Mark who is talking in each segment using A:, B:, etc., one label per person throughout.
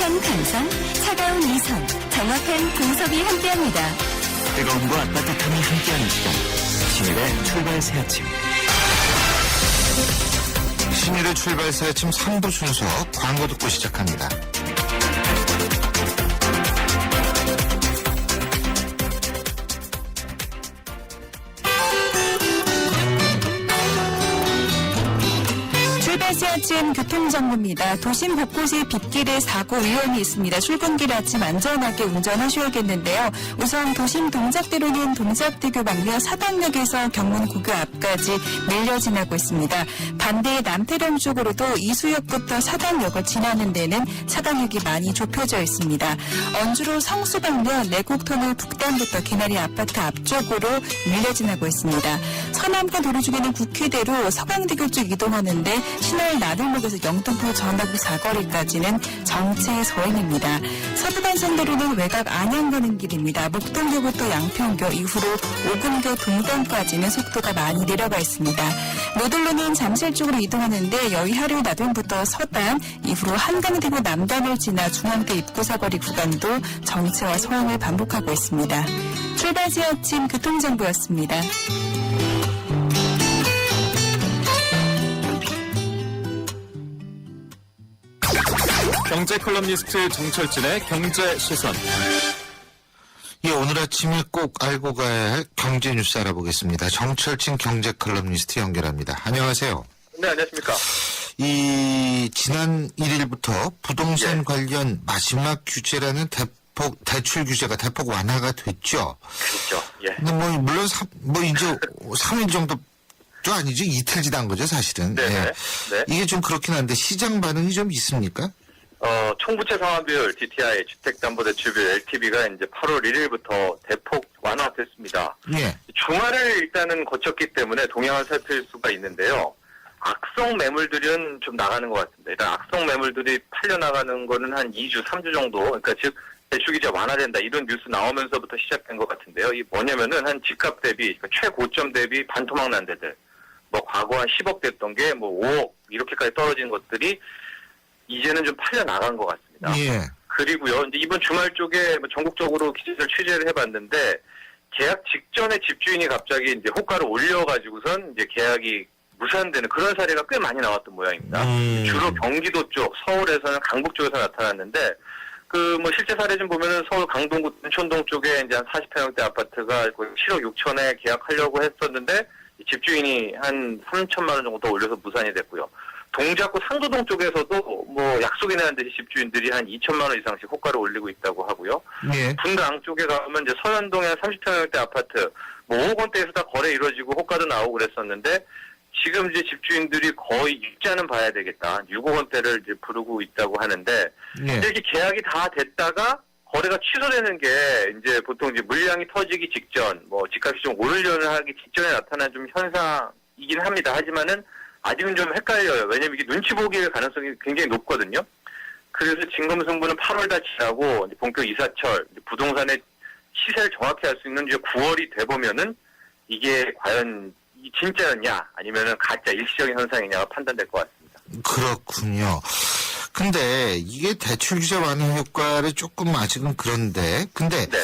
A: 따뜻한 감성, 차가운 이성, 정확한 분석이 함께합니다.
B: 뜨거움과 따뜻함이 함께하는 시간. 신일의 출발 새 아침.
C: 신일의 출발 새 아침 3부 순서 광고 듣고 시작합니다.
D: 출발 새 아침 교통정보입니다. 도심 곳곳에 빗길에 사고 위험이 있습니다. 출근길 아침 안전하게 운전하셔야겠는데요. 우선 도심 동작대로는 동작대교 방면 사당역에서 경문고교 앞까지 밀려 지나고 있습니다. 반대 남태령 쪽으로도 이수역부터 사당역을 지나는 데는 사당역이 많이 좁혀져 있습니다. 언주로 성수 방면 내곡터널 북단부터 개나리 아파트 앞쪽으로 밀려 지나고 있습니다. 서남권 도로 중에는 국회대로 서강대교 쪽 이동하는데 신월 나들목에서 영등포 전화부 사거리까지는 정체 서행입니다. 서부간선도로는 외곽 안양 가는 길입니다. 목동교부터 양평교 이후로 오금교 동단까지는 속도가 많이 내려가 있습니다. 노들로는 잠실 쪽으로 이동하는데 여의하류 나들목부터 서단 이후로 한강대교 남단을 지나 중앙대 입구 사거리 구간도 정체와 서행을 반복하고 있습니다. 출발 새 아침 교통정보였습니다.
E: 경제 컬럼니스트 정철진의 경제 시선.
C: 예, 오늘 아침에 꼭 알고 가야 할 경제 뉴스 알아보겠습니다. 정철진 경제 컬럼니스트 연결합니다. 안녕하세요.
F: 네, 안녕하십니까.
C: 지난 1일부터 부동산 관련 마지막 규제라는 대출 규제가 대폭 완화가 됐죠.
F: 그렇죠. 예.
C: 근데 물론 이제 3일 정도도 아니죠. 이틀 지난 거죠, 사실은.
F: 네.
C: 예.
F: 네.
C: 이게 좀 그렇긴 한데 시장 반응이 좀 있습니까?
F: 총부채 상환비율 DTI 주택담보대출비율 LTV가 이제 8월 1일부터 대폭 완화됐습니다.
C: 예.
F: 주말을 일단은 거쳤기 때문에 동향을 살필 수가 있는데요. 악성 매물들은 좀 나가는 것 같습니다. 일단 악성 매물들이 팔려 나가는 거는 한 2주, 3주 정도, 그러니까 즉 대출 규제 완화된다 이런 뉴스 나오면서부터 시작된 것 같은데요. 이 뭐냐면은 한 집값 대비, 그러니까 최고점 대비 반토막 난 데들, 과거 한 10억 됐던 게 5억 이렇게까지 떨어진 것들이 이제는 좀 팔려 나간 것 같습니다.
C: 예.
F: 그리고요, 이제 이번 주말 쪽에 전국적으로 기재를 취재를 해봤는데 계약 직전에 집주인이 갑자기 이제 호가를 올려가지고선 이제 계약이 무산되는 그런 사례가 꽤 많이 나왔던 모양입니다. 주로 경기도 쪽, 서울에서는 강북 쪽에서 나타났는데 실제 사례 좀 보면은 서울 강동구 촌동 쪽에 이제 한 40평형대 아파트가 거의 7억 6천에 계약하려고 했었는데 집주인이 한 3천만 원 정도 더 올려서 무산이 됐고요. 동작구 상도동 쪽에서도 약속이나 한 듯이 집주인들이 한 2천만 원 이상씩 호가를 올리고 있다고 하고요.
C: 예.
F: 분당 쪽에 가면 이제 서현동에 한 30평형대 아파트 5억 원대에서 다 거래 이루어지고 호가도 나오고 그랬었는데 지금 이제 집주인들이 거의 입자는 봐야 되겠다. 6억 원대를 이제 부르고 있다고 하는데
C: 예.
F: 이렇게 계약이 다 됐다가 거래가 취소되는 게 이제 보통 이제 물량이 터지기 직전, 집값이 좀 오르려는 하기 직전에 나타난 좀 현상이긴 합니다. 하지만은 아직은 좀 헷갈려요. 왜냐면 이게 눈치 보기의 가능성이 굉장히 높거든요. 그래서 진검승부는 8월 다 지나고 이제 본격 이사철, 부동산의 시세를 정확히 알 수 있는 이제 9월이 돼보면은 이게 과연 진짜였냐 아니면은 가짜 일시적인 현상이냐가 판단될 것 같습니다.
C: 그렇군요. 근데 이게 대출 규제 완화 효과를 조금 아직은 그런데 근데
F: 네.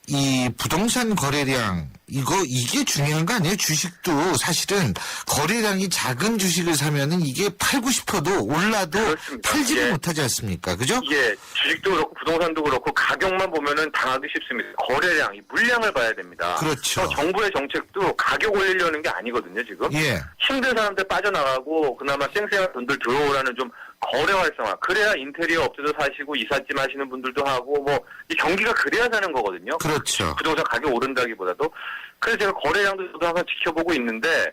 C: 이 부동산 거래량 이게 중요한 거 아니에요? 주식도 사실은 거래량이 작은 주식을 사면은 이게 팔고 싶어도 올라도
F: 그렇습니다.
C: 팔지를
F: 예.
C: 못하지 않습니까? 그죠?
F: 예, 주식도 그렇고 부동산도 그렇고 가격만 보면은 당하기 쉽습니다. 거래량, 이 물량을 봐야 됩니다.
C: 그렇죠.
F: 정부의 정책도 가격 올리려는 게 아니거든요, 지금.
C: 예.
F: 힘든 사람들 빠져나가고 그나마 쌩쌩한 돈들 들어오라는 좀 거래 활성화. 그래야 인테리어 업체도 사시고 이삿짐 하시는 분들도 하고 이 경기가 그래야 사는 거거든요.
C: 그렇죠.
F: 부동산 가격 오른다기보다도. 그래서 제가 거래량도 저도 항상 지켜보고 있는데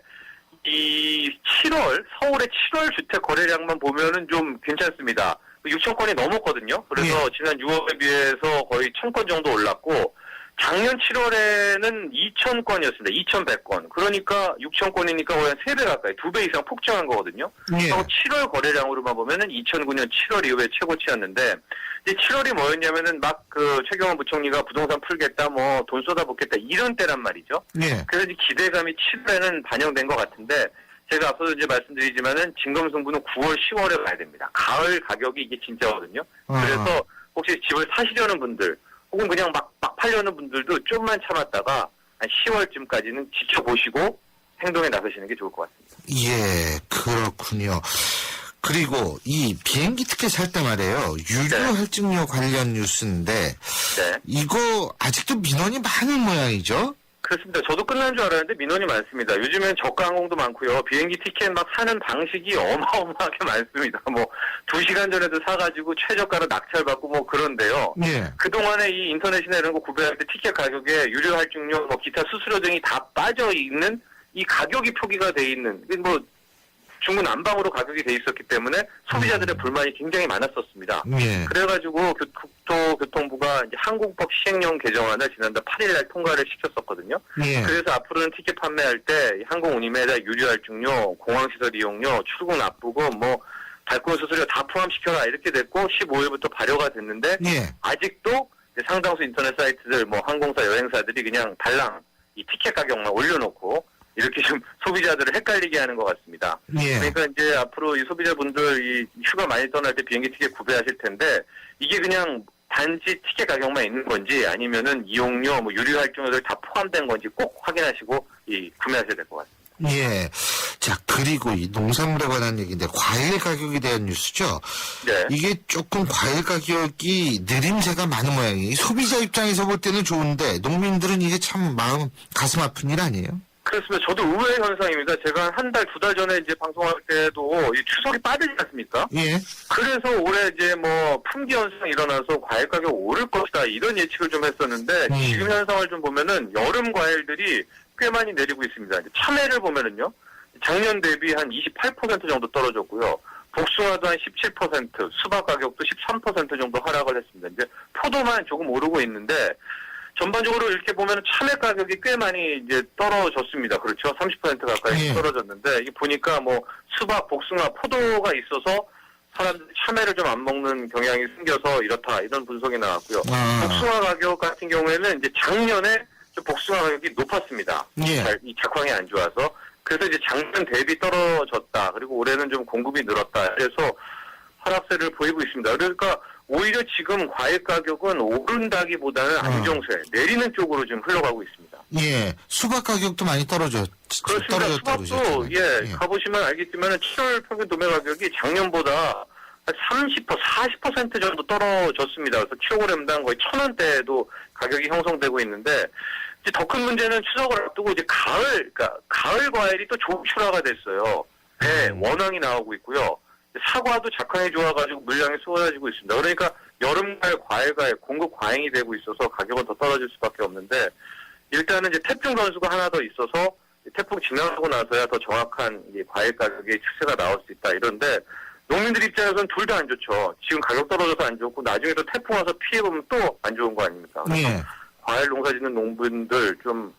F: 이 7월 서울의 7월 주택 거래량만 보면은 좀 괜찮습니다. 6천 건이 넘었거든요. 그래서 지난 6월에 비해서 거의 1,000건 정도 올랐고 작년 7월에는 2,000건이었습니다. 2,100건. 그러니까 6,000건이니까 거의 한 3배 가까이, 2배 이상 폭증한 거거든요.
C: 예.
F: 7월 거래량으로만 보면은 2009년 7월 이후에 최고치였는데, 이제 7월이 뭐였냐면은 최경환 부총리가 부동산 풀겠다, 돈 쏟아붓겠다, 이런 때란 말이죠.
C: 예.
F: 그래서 기대감이 7월에는 반영된 것 같은데, 제가 앞서도 이제 말씀드리지만은 진검승부는 9월, 10월에 가야 됩니다. 가을 가격이 이게 진짜거든요. 그래서 혹시 집을 사시려는 분들, 혹은 그냥 막 팔려는 분들도 좀만 참았다가 한 10월쯤까지는 지켜보시고 행동에 나서시는 게 좋을 것 같습니다.
C: 예, 그렇군요. 그리고 이 비행기 티켓 살 때 말이에요. 유료 할증료 관련 뉴스인데
F: 네.
C: 이거 아직도 민원이 많은 모양이죠?
F: 그렇습니다. 저도 끝난 줄 알았는데 민원이 많습니다. 요즘엔 저가 항공도 많고요. 비행기 티켓 막 사는 방식이 어마어마하게 많습니다. 뭐 2시간 전에도 사가지고 최저가로 낙찰받고 뭐 그런데요.
C: 예.
F: 그동안에 이 인터넷이나 이런 거 구매할 때 티켓 가격에 유료 할증료, 뭐 기타 수수료 등이 다 빠져 있는 이 가격이 표기가 돼 있는 뭐 중구 난방으로 가격이 돼 있었기 때문에 소비자들의 불만이 굉장히 많았었습니다.
C: 예.
F: 그래가지고 국토교통부가 이제 항공법 시행령 개정안을 지난달 8일날 통과를 시켰었거든요.
C: 예.
F: 그래서 앞으로는 티켓 판매할 때 항공 운임에다 유료 할증료, 공항시설 이용료, 출국 납부금, 뭐 발권 수수료 다 포함시켜라 이렇게 됐고 15일부터 발효가 됐는데
C: 예.
F: 아직도 이제 상당수 인터넷 사이트들, 뭐 항공사, 여행사들이 그냥 달랑 이 티켓 가격만 올려놓고 이렇게 좀 소비자들을 헷갈리게 하는 것 같습니다.
C: 예.
F: 그러니까 이제 앞으로 이 소비자분들 이 휴가 많이 떠날 때 비행기 티켓 구매하실 텐데 이게 그냥 단지 티켓 가격만 있는 건지 아니면은 이용료, 뭐 유료 할증료들 다 포함된 건지 꼭 확인하시고 이 구매하셔야 될 것 같습니다.
C: 예. 자, 그리고 이 농산물에 관한 얘기인데 과일 가격에 대한 뉴스죠?
F: 네.
C: 이게 조금 과일 가격이 내림세가 많은 모양이 소비자 입장에서 볼 때는 좋은데 농민들은 이게 참 가슴 아픈 일 아니에요?
F: 그렇습니다. 저도 의외의 현상입니다. 제가 한 달, 2달 전에 이제 방송할 때도 이 추석이 빠르지 않습니까?
C: 예.
F: 그래서 올해 이제 뭐 품귀 현상이 일어나서 과일 가격 오를 것이다 이런 예측을 좀 했었는데 지금 현상을 좀 보면은 여름 과일들이 꽤 많이 내리고 있습니다. 이제 참외를 보면은요. 작년 대비 한 28% 정도 떨어졌고요. 복숭아도 한 17%, 수박 가격도 13% 정도 하락을 했습니다. 이제 포도만 조금 오르고 있는데 전반적으로 이렇게 보면 참외 가격이 꽤 많이 이제 떨어졌습니다. 그렇죠. 30% 가까이 떨어졌는데, 이게 보니까 뭐 수박, 복숭아, 포도가 있어서 사람들이 참외를 좀 안 먹는 경향이 생겨서 이렇다. 이런 분석이 나왔고요. 복숭아 가격 같은 경우에는 이제 작년에 좀 복숭아 가격이 높았습니다.
C: 예.
F: 이 작황이 안 좋아서. 그래서 이제 작년 대비 떨어졌다. 그리고 올해는 좀 공급이 늘었다. 그래서 하락세를 보이고 있습니다. 그러니까 오히려 지금 과일 가격은 오른다기보다는 안정세, 내리는 쪽으로 지금 흘러가고 있습니다.
C: 예. 수박 가격도 많이 떨어졌다고
F: 그렇습니다. 수박도 가보시면 알겠지만 7월 평균 도매 가격이 작년보다 한 30%, 40% 정도 떨어졌습니다. 그래서 킬로그램당 거의 1,000원대에도 가격이 형성되고 있는데 이제 더 큰 문제는 추석을 앞두고 이제 그러니까 가을 과일이 또 조출하가 됐어요. 배, 원황이 나오고 있고요. 사과도 작황이 좋아가지고 물량이 쏟아지고 있습니다. 그러니까 여름과일, 과일과일 공급 과잉이 되고 있어서 가격은 더 떨어질 수밖에 없는데 일단은 이제 태풍 변수가 하나 더 있어서 태풍 지나가고 나서야 더 정확한 이 과일 가격의 추세가 나올 수 있다 이런데 농민들 입장에서는 둘 다 안 좋죠. 지금 가격 떨어져서 안 좋고 나중에 또 태풍 와서 피해보면 또 안 좋은 거 아닙니까?
C: 예.
F: 과일 농사 짓는 농민들 좀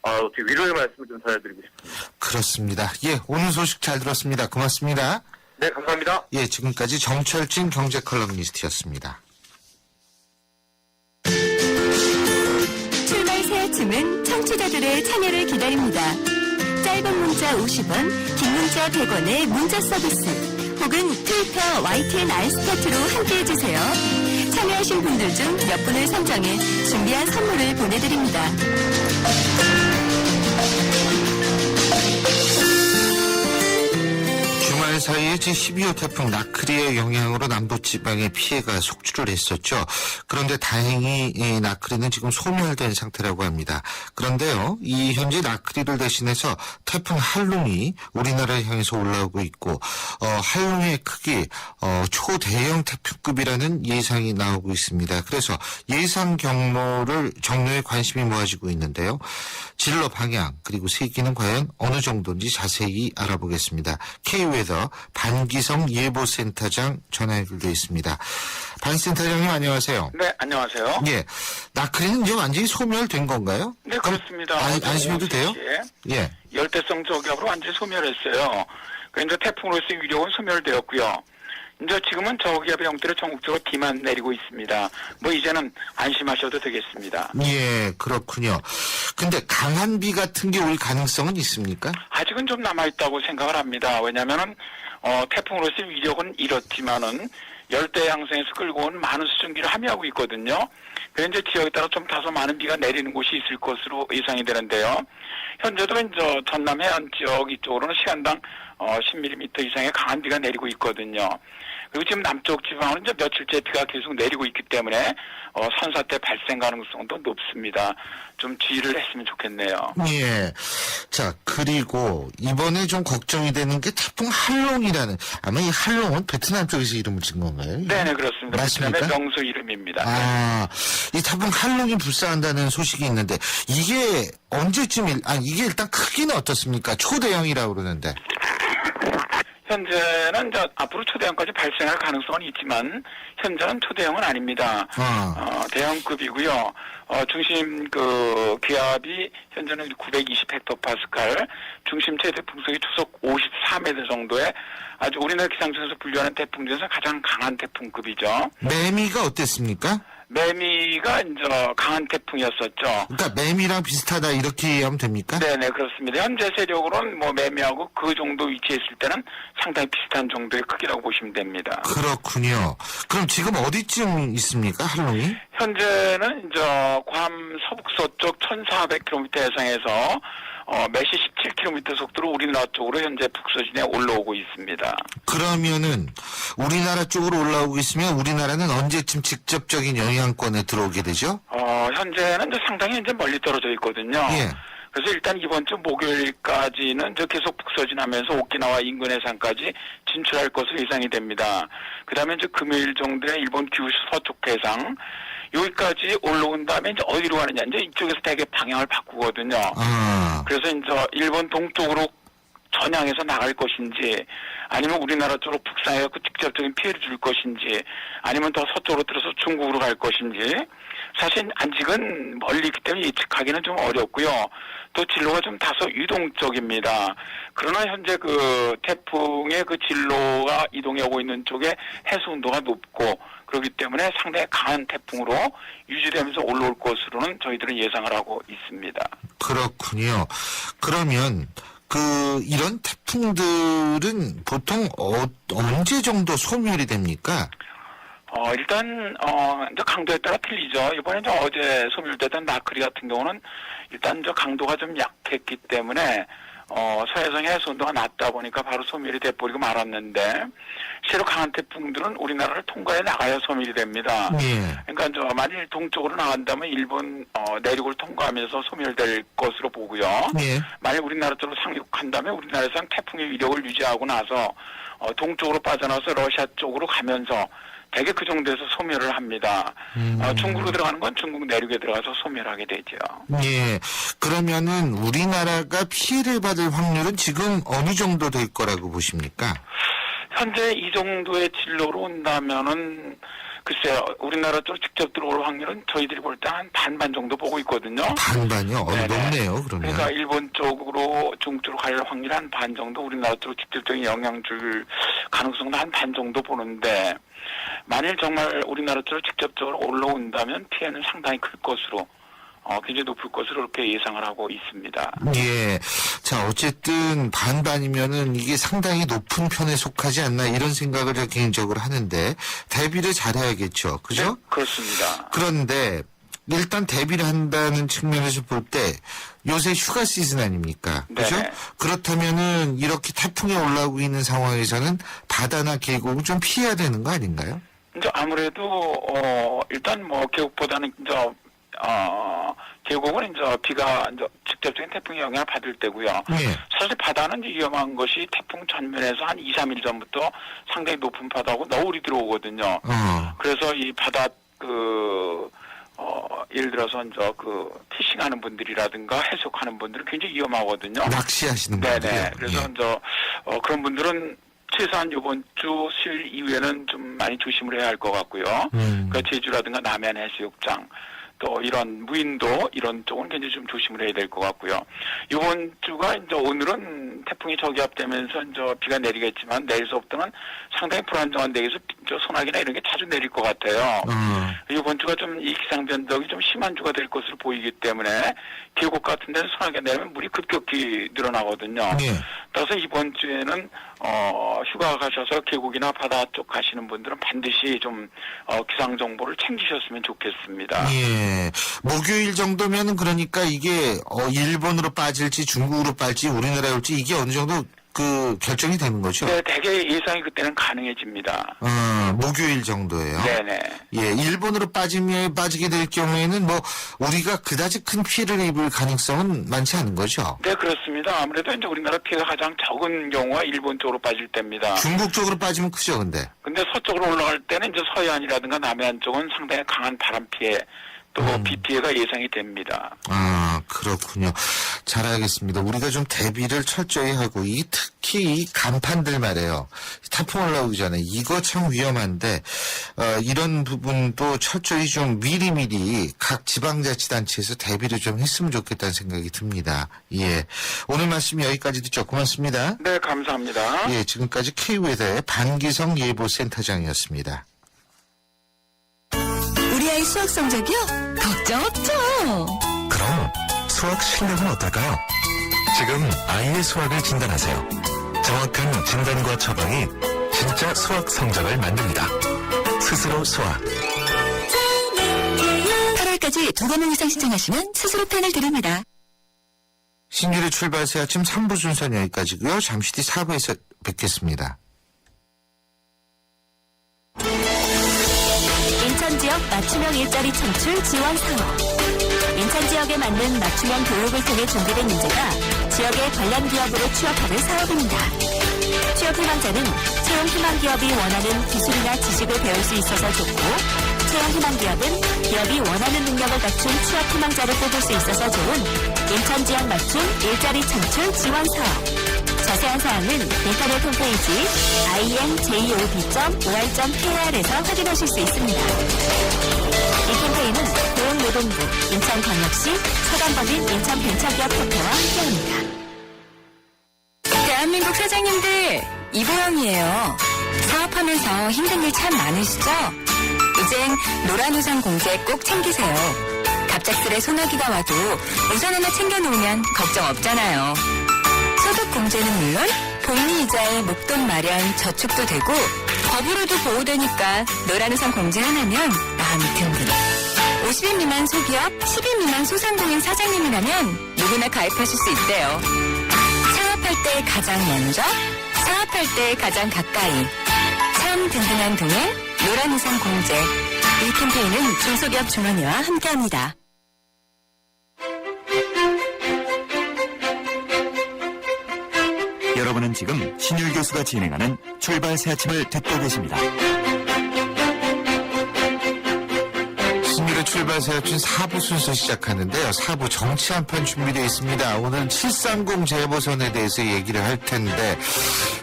F: 어떻게 위로의 말씀을 좀 전해드리고 싶습니다.
C: 그렇습니다. 예, 오늘 소식 잘 들었습니다. 고맙습니다.
F: 네, 감사합니다.
C: 예, 지금까지 정철진 경제 컬럼니스트였습니다.
A: 출발 새 아침은 청취자들의 참여를 기다립니다. 짧은 문자 50원, 긴 문자 100원의 문자 서비스 혹은 트위터 YTN 알스타트로 함께해주세요. 참여하신 분들 중 몇 분을 선정해 준비한 선물을 보내드립니다.
C: 주말 사이에 제12호 태풍 나크리의 영향으로 남부지방에 피해가 속출을 했었죠. 그런데 다행히 이 나크리는 지금 소멸된 상태라고 합니다. 그런데요, 이 현재 나크리를 대신해서 태풍 할룽이 우리나라를 향해서 올라오고 있고 할룽의 크기 초대형 태풍급이라는 예상이 나오고 있습니다. 그래서 예상 정로에 관심이 모아지고 있는데요. 진로 방향 그리고 세기는 과연 어느 정도인지 자세히 알아보겠습니다. K웨더 반기성 예보센터장 전화 연결되어 있습니다. 반 센터장님 안녕하세요.
G: 네, 안녕하세요.
C: 예, 나크리는 이제 완전히 소멸된 건가요?
G: 네, 그렇습니다.
C: 안심해도 돼요? 예.
G: 열대성 저기압으로 완전히 소멸했어요. 그런데 태풍으로서의 위력은 소멸되었고요. 이제 지금은 저기압의 형태로 전국적으로 비만 내리고 있습니다. 뭐 이제는 안심하셔도 되겠습니다.
C: 예, 그렇군요. 근데 강한 비 같은 게 올 가능성은 있습니까?
G: 아직은 좀 남아있다고 생각을 합니다. 왜냐면은, 태풍으로서의 위력은 이렇지만은, 열대 양성에서 끌고 온 많은 수증기를 함유하고 있거든요. 그래서 이제 지역에 따라 좀 다소 많은 비가 내리는 곳이 있을 것으로 예상이 되는데요. 현재도 이제 전남 해안 지역 이쪽으로는 시간당 10mm 이상의 강한 비가 내리고 있거든요. 그리고 지금 남쪽 지방은 이제 며칠째 비가 계속 내리고 있기 때문에 산사태 발생 가능성도 높습니다. 좀 주의를 했으면 좋겠네요.
C: 예. 자, 그리고 이번에 좀 걱정이 되는 게 태풍 할롱이라는, 아마 이 할롱은 베트남 쪽에서 이름을 지은 건가요?
G: 네네, 그렇습니다.
C: 맞습니까?
G: 베트남의 명소 이름입니다.
C: 아, 이 태풍 할롱이 불사한다는 소식이 있는데, 이게 언제쯤, 이게 일단 크기는 어떻습니까? 초대형이라고 그러는데.
G: 현재는 이제 앞으로 초대형까지 발생할 가능성은 있지만 현재는 초대형은 아닙니다. 대형급이고요. 중심 기압이 현재는 920 헥토파스칼, 중심 최대 풍속이 초속 54m 정도의 아주 우리나라 기상청에서 분류하는 태풍 중에서 가장 강한 태풍급이죠.
C: 매미가 어땠습니까?
G: 매미가 이제 강한 태풍이었었죠.
C: 그러니까 매미랑 비슷하다 이렇게 하면 됩니까?
G: 네네, 그렇습니다. 현재 세력으로는 뭐 매미하고 그 정도 위치에 있을 때는 상당히 비슷한 정도의 크기라고 보시면 됩니다.
C: 그렇군요. 그럼 지금 어디쯤 있습니까, 할롱이?
G: 현재는 이제 괌 서북서쪽 1,400km 해상에서 매시 17km 속도로 우리나라 쪽으로 현재 북서진에 올라오고 있습니다.
C: 그러면은 우리나라 쪽으로 올라오고 있으면 우리나라는 언제쯤 직접적인 영향권에 들어오게 되죠?
G: 현재는 이제 상당히 이제 멀리 떨어져 있거든요.
C: 예.
G: 그래서 일단 이번 주 목요일까지는 저 계속 북서진하면서 오키나와 인근 해상까지 진출할 것으로 예상이 됩니다. 그다음에 이제 금요일 정도에 일본 규슈 서쪽 해상 여기까지 올라온 다음에 이제 어디로 가느냐 이제 이쪽에서 되게 방향을 바꾸거든요. 그래서 이제 일본 동쪽으로 전향해서 나갈 것인지 아니면 우리나라 쪽으로 북상해서 직접적인 피해를 줄 것인지 아니면 더 서쪽으로 들어서 중국으로 갈 것인지 사실 아직은 멀리 있기 때문에 예측하기는 좀 어렵고요. 또 진로가 좀 다소 유동적입니다. 그러나 현재 그 태풍의 그 진로가 이동해 오고 있는 쪽에 해수 온도가 높고 그렇기 때문에 상당히 강한 태풍으로 유지되면서 올라올 것으로는 저희들은 예상을 하고 있습니다.
C: 그렇군요. 그러면 이런 태풍들은 보통 언제 정도 소멸이 됩니까?
G: 일단, 이제 강도에 따라 틀리죠. 이번에 이제 어제 소멸됐던 나크리 같은 경우는 일단 저 강도가 좀 약했기 때문에, 서해상 해수 온도가 낮다 보니까 바로 소멸이 돼버리고 말았는데, 실로 강한 태풍들은 우리나라를 통과해 나가야 소멸이 됩니다.
C: 예.
G: 그러니까 만일 동쪽으로 나간다면 일본, 내륙을 통과하면서 소멸될 것으로 보고요.
C: 예.
G: 만일 우리나라 쪽으로 상륙한다면 우리나라에서는 태풍의 위력을 유지하고 나서, 동쪽으로 빠져나와서 러시아 쪽으로 가면서 대개 그 정도에서 소멸을 합니다. 중국으로 들어가는 건 중국 내륙에 들어가서 소멸하게 되죠.
C: 예. 그러면은 우리나라가 피해를 받을 확률은 지금 어느 정도 될 거라고 보십니까?
G: 현재 이 정도의 진로로 온다면은 글쎄요, 우리나라 쪽으로 직접 들어올 확률은 저희들이 볼 때 한 반반 정도 보고 있거든요.
C: 반반이요? 높네요, 그러면.
G: 그러니까 일본 쪽으로 중국 쪽으로 갈 확률 한 반 정도, 우리나라 쪽으로 직접적인 영향 줄 가능성도 한 반 정도 보는데, 만일 정말 우리나라 쪽으로 직접적으로 올라온다면 피해는 상당히 클 것으로, 굉장히 높을 것으로 이렇게 예상을 하고 있습니다.
C: 예. 자, 어쨌든 반반이면은 이게 상당히 높은 편에 속하지 않나 이런 생각을 제가 개인적으로 하는데 대비를 잘해야겠죠. 그죠?
G: 네, 그렇습니다.
C: 그런데 일단 대비를 한다는 측면에서 볼 때 요새 휴가 시즌 아닙니까? 그죠?
G: 네.
C: 그렇다면은 이렇게 태풍이 올라오고 있는 상황에서는 바다나 계곡을 좀 피해야 되는 거 아닌가요?
G: 이제 아무래도 일단 뭐 계곡보다는 이제 계곡은 이제 비가 이제 직접적인 태풍의 영향을 받을 때고요.
C: 예.
G: 사실 바다는 이제 위험한 것이 태풍 전면에서 한 2, 3일 전부터 상당히 높은 바다하고 너울이 들어오거든요. 그래서 이 바다 예를 들어서 이제 피싱하는 분들이라든가 해수욕하는 분들은 굉장히 위험하거든요.
C: 낚시하시는 분들이요.
G: 네네. 그래서
C: 예.
G: 이제 그런 분들은 최소한 이번 주 수요일 이후에는 좀 많이 조심을 해야 할 것 같고요. 그러니까 제주라든가 남해안 해수욕장 또 이런 무인도 이런 쪽은 굉장히 좀 조심을 해야 될 것 같고요. 이번 주가 이제 오늘은 태풍이 저기압되면서 이제 비가 내리겠지만 내일서부터는 상당히 불안정한 데에서 소나기나 이런 게 자주 내릴 것 같아요. 이번 주가 좀 이 기상 변동이 좀 심한 주가 될 것으로 보이기 때문에 계곡 같은 데는 소나기가 내리면 물이 급격히 늘어나거든요.
C: 예.
G: 따라서 이번 주에는 휴가 가셔서 계곡이나 바다 쪽 가시는 분들은 반드시 좀 기상 정보를 챙기셨으면 좋겠습니다.
C: 예. 목요일 정도면은 그러니까 이게 일본으로 빠질지 중국으로 빠질지 우리나라에 올지 이게 어느 정도 그 결정이 되는 거죠?
G: 네, 대개 예상이 그때는 가능해집니다.
C: 목요일 정도예요.
G: 네네.
C: 예, 일본으로 빠지게 될 경우에는 뭐 우리가 그다지 큰 피해를 입을 가능성은 많지 않은 거죠.
G: 네, 그렇습니다. 아무래도 이제 우리나라 피해가 가장 적은 경우가 일본 쪽으로 빠질 때입니다.
C: 중국 쪽으로 빠지면 크죠, 근데.
G: 근데 서쪽으로 올라갈 때는 이제 서해안이라든가 남해안 쪽은 상당히 강한 바람 피해 또 비 피해가 예상이 됩니다.
C: 그렇군요. 잘 알겠습니다. 우리가 좀 대비를 철저히 하고 특히 이 간판들 말이에요. 태풍 올라오기 전에 이거 참 위험한데 이런 부분도 철저히 좀 미리미리 각 지방자치단체에서 대비를 좀 했으면 좋겠다는 생각이 듭니다. 예, 오늘 말씀 여기까지 듣죠. 고맙습니다.
G: 네, 감사합니다.
C: 예, 지금까지 K웨더의 반기성 예보센터장이었습니다.
A: 우리 아이 수학 성적이요? 걱정 없죠.
B: 그럼 수학 실력은 어떨까요? 지금 아이의 수학을 진단하세요. 정확한 진단과 처방이 진짜 수학 성적을 만듭니다. 스스로 수학.
A: 8월까지 2번 이상 신청하시면 스스로 펜을 드립니다.
C: 신율의 출발 새 아침 3부 순서는 여기까지고요. 잠시 뒤 4부에서 뵙겠습니다.
A: 인천 지역 맞춤형 일자리 창출 지원 사업. 인천 지역에 맞는 맞춤형 교육을 통해 준비된 인재가 지역의 관련 기업으로 취업하는 사업입니다. 취업 희망자는 채용 희망 기업이 원하는 기술이나 지식을 배울 수 있어서 좋고, 채용 희망 기업은 기업이 원하는 능력을 갖춘 취업 희망자를 뽑을 수 있어서 좋은 인천 지역 맞춤 일자리 창출 지원 사업. 자세한 사항은 인터넷 홈페이지 injob.or.kr에서 확인하실 수 있습니다. 이 캠페인은 고용노동부, 인천광역시, 서강법인 인천벤처기업 협회와 함께합니다.
D: 대한민국 사장님들, 이보영이에요. 사업하면서 힘든 일 참 많으시죠? 이젠 노란 우산 공제 꼭 챙기세요. 갑작스레 소나기가 와도 우산 하나 챙겨놓으면 걱정 없잖아요. 소득 공제는 물론 복리 이자에 목돈 마련 저축도 되고 법으로도 보호되니까 노란 우산 공제 하나면 마음이 든든. 50인 미만 소기업, 10인 미만 소상공인 사장님이라면 누구나 가입하실 수 있대요. 창업할 때 가장 먼저, 사업할 때 가장 가까이. 참 든든한 동행, 노란 우산 공제. 이 캠페인은 중소기업 중원회와 함께합니다.
B: 여러분은 지금 신율 교수가 진행하는 출발 새 아침을 듣고 계십니다.
C: 신율의 출발 새 아침 4부 순서 시작하는데요. 4부 정치 한편 준비되어 있습니다. 오늘 730 재보선에 대해서 얘기를 할 텐데,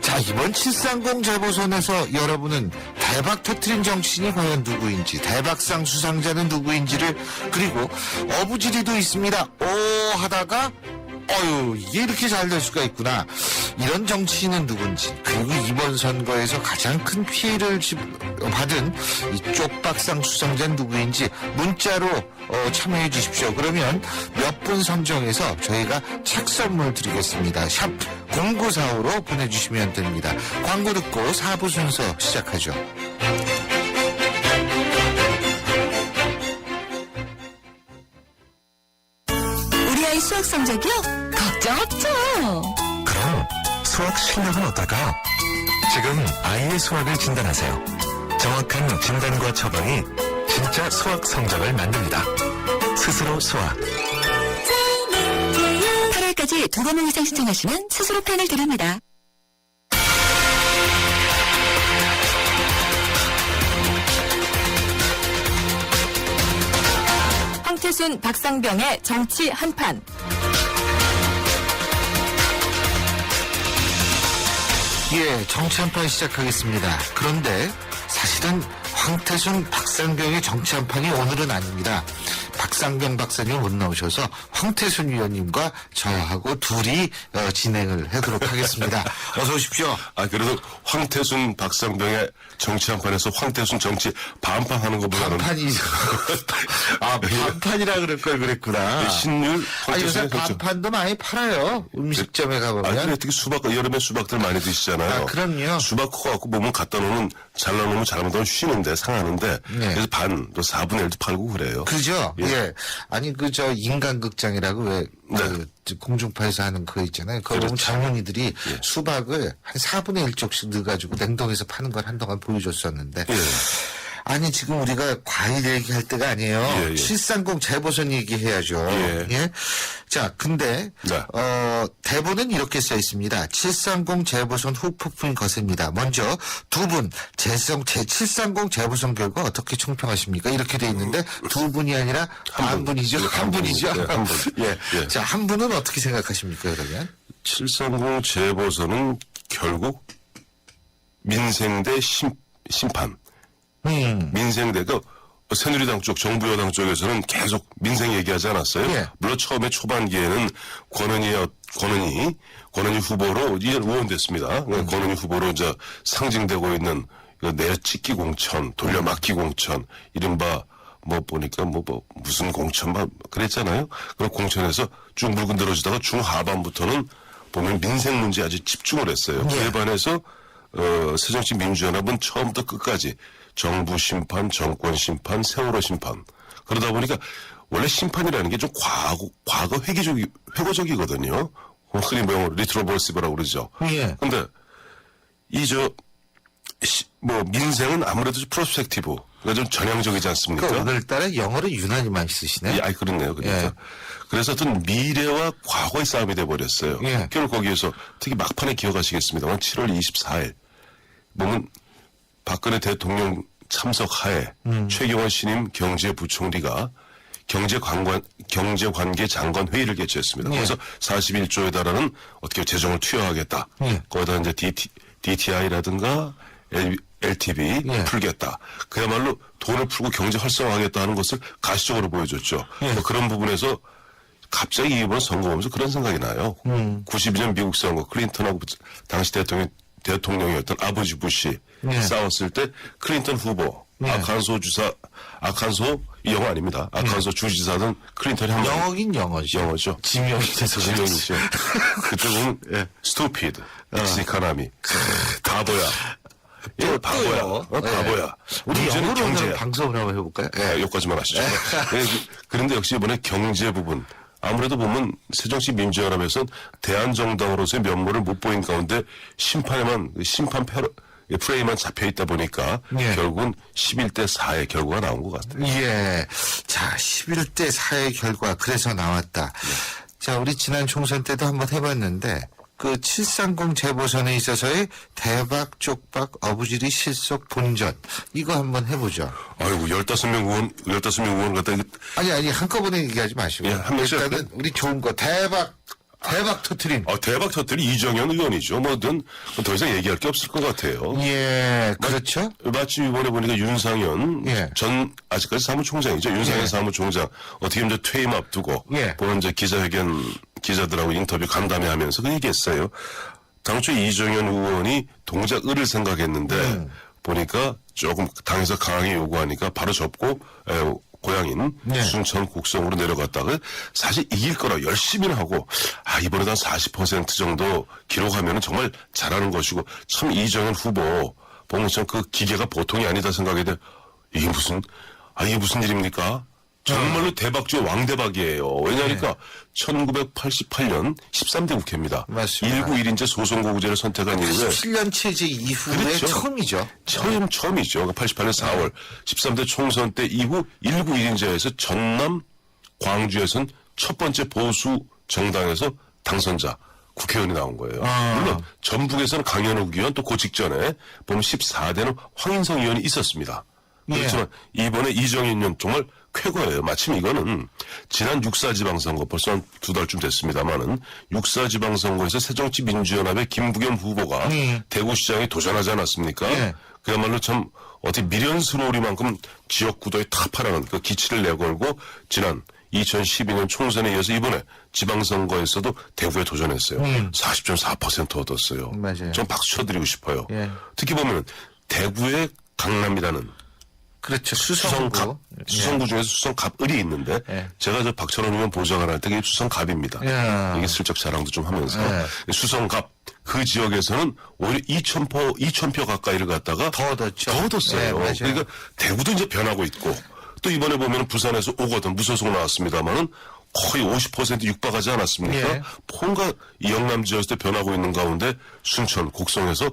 C: 자, 이번 730 재보선에서 여러분은 대박 터트린 정치인이 과연 누구인지, 대박상 수상자는 누구인지를, 그리고 어부지리도 있습니다. 오 하다가 이게 이렇게 잘 될 수가 있구나. 이런 정치인은 누군지, 그리고 이번 선거에서 가장 큰 피해를 받은 이 쪽박상 수상자는 누구인지 문자로 참여해 주십시오. 그러면 몇 분 선정해서 저희가 책 선물 드리겠습니다. 샵 0945로 보내주시면 됩니다. 광고 듣고 4부 순서 시작하죠.
A: 우리 아이 수학 성적이요? 걱정 없죠.
B: 그럼 수학 실력은 어떨까요? 지금 아이의 수학을 진단하세요. 정확한 진단과 처방이 진짜 수학 성적을 만듭니다. 스스로 수학.
A: 8월까지 2번 이상 신청하시면 스스로 펜을 드립니다. 황태순, 박상병의 정치 한판.
C: 예, 정치 한판 시작하겠습니다. 그런데 사실은 황태순, 박상병의 정치 한판이 오늘은 아닙니다. 박상병 박사님 못 나오셔서 황태순 위원님과 저하고 둘이 진행을 하도록 하겠습니다. 어서 오십시오.
H: 그래도 황태순 박상병의 정치 한판에서 황태순 정치 반판하는 거 보면
C: 반판이죠. 반판이라 그럴 걸 그랬구나.
H: 신율
C: 요새
H: 황태순의 정치.
C: 반판도 많이 팔아요. 음식점에 가보면.
H: 그래 특히 여름에 수박들 많이 드시잖아요.
C: 그럼요.
H: 수박 커갖고 몸은 갖다 놓으면 잘라놓으면 잘못하면 쉬는데 상하는데
C: 네.
H: 그래서 또 4분의 1도 팔고 그래요.
C: 그죠?
H: 예.
C: 예. 아니, 인간극장이라고 왜, 공중파에서 하는 그거 있잖아요. 그거 보면 젊은이들이 수박을 한 4분의 1쪽씩 넣어가지고 냉동해서 파는 걸 한동안 보여줬었는데.
H: 예.
C: 아니, 지금 우리가 과일 얘기할 때가 아니에요.
H: 예, 예.
C: 730 재보선 얘기해야죠.
H: 예.
C: 자, 근데,
H: 네.
C: 대본은 이렇게 써 있습니다. 730 재보선 후 폭풍이 거셉니다. 먼저 두 분, 730 재보선 결과 어떻게 총평하십니까? 이렇게 돼 있는데 두 분이 아니라 한 분이죠. 한 분이죠.
H: 네, 한 분.
C: 예. 자, 한 분은 어떻게 생각하십니까, 그러면?
H: 730 재보선은 결국 민생 대 심판. 민생대, 새누리당 쪽, 정부 여당 쪽에서는 계속 민생 얘기하지 않았어요?
C: 예.
H: 물론 처음에 초반기에는 권은희 후보로 의원됐습니다. 권은희 후보로 이제 상징되고 있는 내찍기 공천, 돌려막기 공천, 이른바 보니까 무슨 공천 그랬잖아요. 그런 공천에서 쭉 물고 늘어지다가 중하반부터는 보면 민생 문제에 아주 집중을 했어요. 그에 반해서 새정치민주연합은 처음부터 끝까지 정부 심판, 정권 심판, 세월호 심판. 그러다 보니까 원래 심판이라는 게 좀 과거 회고적이거든요. 흔히 리트로버시브라고 그러죠.
C: 예.
H: 근데 민생은 아무래도 좀 프로스펙티브, 그러니까 좀 전향적이지 않습니까?
C: 오늘따라 영어를 유난히 많이 쓰시네.
H: 그렇네요. 그러니까.
C: 예.
H: 그래서 어떤 미래와 과거의 싸움이 돼버렸어요.
C: 예.
H: 결국 거기에서 특히 막판에 기억하시겠습니다만 7월 24일 보면 박근혜 대통령 참석하에 최경환 신임 경제부총리가 경제관계 장관 회의를 개최했습니다. 그래서 41조에 달하는 어떻게 재정을 투여하겠다. 거기다 이제 DTI라든가 LTV 풀겠다. 그야말로 돈을 풀고 경제 활성화하겠다 하는 것을 가시적으로 보여줬죠. 그런 부분에서 갑자기 이번 선거 보면서 그런 생각이 나요. 92년 미국 선거 클린턴하고 당시 대통령이었던 아버지 부시 싸웠을 때 클린턴 후보 아칸소 이 영어 아닙니다. 아칸소 주지사는 클린턴이 한
C: 영어긴 영어죠. 지명이 돼서
H: 지명이죠. 그때 보면 stupid, 익스이카나미, 바보야. 바보야. 바보야.
C: 우리
H: 문제는
C: 영어로
H: 경제야.
C: 방송을 한번 해볼까요?
H: 여기까지만 하시죠. 그런데 역시 이번에 경제 부분. 아무래도 보면 새정치민주연합에서는 대한정당으로서의 면모를 못 보인 가운데 심판 프레임만 잡혀있다 보니까 결국은 11대 4의 결과가 나온 것 같아요.
C: 예. 자, 11대 4의 결과, 그래서 나왔다. 자, 우리 지난 총선 때도 한번 해봤는데, 730 재보선에 있어서의 대박, 쪽박, 어부지리, 실속, 본전. 이거 한번 해보죠.
H: 아이고, 15명 의원 갖다
C: 아니, 한꺼번에 얘기하지 마시고.
H: 한 명씩
C: 일단은 우리 좋은 거, 대박 터트린.
H: 대박 터뜨리 이정현 의원이죠. 더 이상 얘기할 게 없을 것 같아요.
C: 예, 그렇죠.
H: 마침 이번에 보니까 윤상현 아직까지 사무총장이죠. 윤상현 사무총장 어떻게 보면 퇴임 앞두고 보는 기자들하고 인터뷰 간담회 하면서 그 얘기했어요. 당초 이정현 의원이 동작을을 생각했는데 보니까 조금 당에서 강하게 요구하니까 바로 접고 고향인 순천 곡성으로 내려갔다가 사실 이길 거라 열심히 하고 이번에도 한 40% 정도 기록하면 정말 잘하는 것이고 참 이정현 후보 보면 참 그 기계가 보통이 아니다 생각이 돼. 이게 무슨 일입니까? 정말로 대박중 왕대박이에요. 왜냐하니까 1988년 13대 국회입니다.
C: 맞습니다.
H: 191인제 소선거구제를 선택한 이후에
C: 17년 체제 이후에
H: 그렇죠.
C: 처음이죠.
H: 처음이죠. 88년 4월 13대 총선 때 이후 191인제에서 전남 광주에선 첫 번째 보수 정당에서 당선자 국회의원이 나온 거예요. 물론 전북에서는 강현욱 의원 또 그 직전에 보면 14대는 황인성 의원이 있었습니다. 그렇지만 이번에 이정현 의원 정말 쾌거예요. 마침 이거는 지난 6.4 지방선거 벌써 한 2달쯤 됐습니다만은 6.4 지방선거에서 새정치민주연합의 김부겸 후보가 대구시장에 도전하지 않았습니까? 그야말로 참 어떻게 미련스러우리만큼 지역구도의 타파라는 그 기치를 내걸고 지난 2012년 총선에 이어서 이번에 지방선거에서도 대구에 도전했어요. 40.4% 얻었어요.
C: 맞아요.
H: 전 박수 쳐드리고 싶어요.
C: 예.
H: 특히 보면 대구의 강남이라는
C: 그렇죠.
H: 수성갑, 수성구 중에서 수성갑을이 있는데
C: 예.
H: 제가 저 박철원 의원 보좌관 할 때 그게 수성갑입니다.
C: 야.
H: 이게 슬쩍 자랑도 좀 하면서
C: 예.
H: 수성갑 그 지역에서는 오히려 2,000표 가까이를 갖다가
C: 더 얻었죠.
H: 더 얻었어요.
C: 예, 맞아요.
H: 그러니까 대구도 이제 변하고 있고 또 이번에 보면 부산에서 오거든 무소속 나왔습니다만은 거의 50% 육박하지 않았습니까?
C: 예.
H: 뭔가 이 영남 지역에서 변하고 있는 가운데 순천, 곡성에서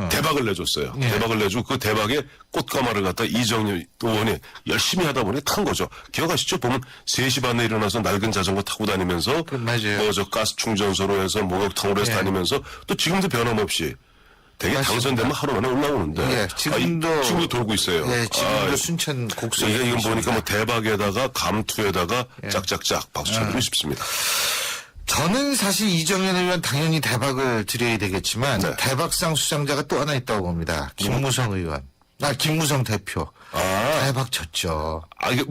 H: 대박을 내줬어요.
C: 예.
H: 대박을 내주고 그 대박에 꽃가마를 갖다 이정현 의원이 열심히 하다 보니 탄 거죠. 기억하시죠? 보면 3시 반에 일어나서 낡은 자전거 타고 다니면서
C: 맞아요.
H: 뭐 저 가스 충전소로 해서 목욕탕으로 해서
C: 예.
H: 다니면서 또 지금도 변함없이 되게
C: 맞습니다.
H: 당선되면 하루 만에 올라오는데
C: 예, 지금도
H: 지금도 돌고 있어요.
C: 예, 지금도
H: 아,
C: 순천 곡성.
H: 이게 이건 보니까 뭐 대박에다가 감투에다가
C: 예.
H: 짝짝짝 박수 쳐드리고 싶습니다.
C: 저는 사실 이정현 의원 당연히 대박을 드려야 되겠지만
H: 네.
C: 대박상 수상자가 또 하나 있다고 봅니다. 김무성 의원. 김무성 대표.
H: 아,
C: 대박 쳤죠.
H: 이게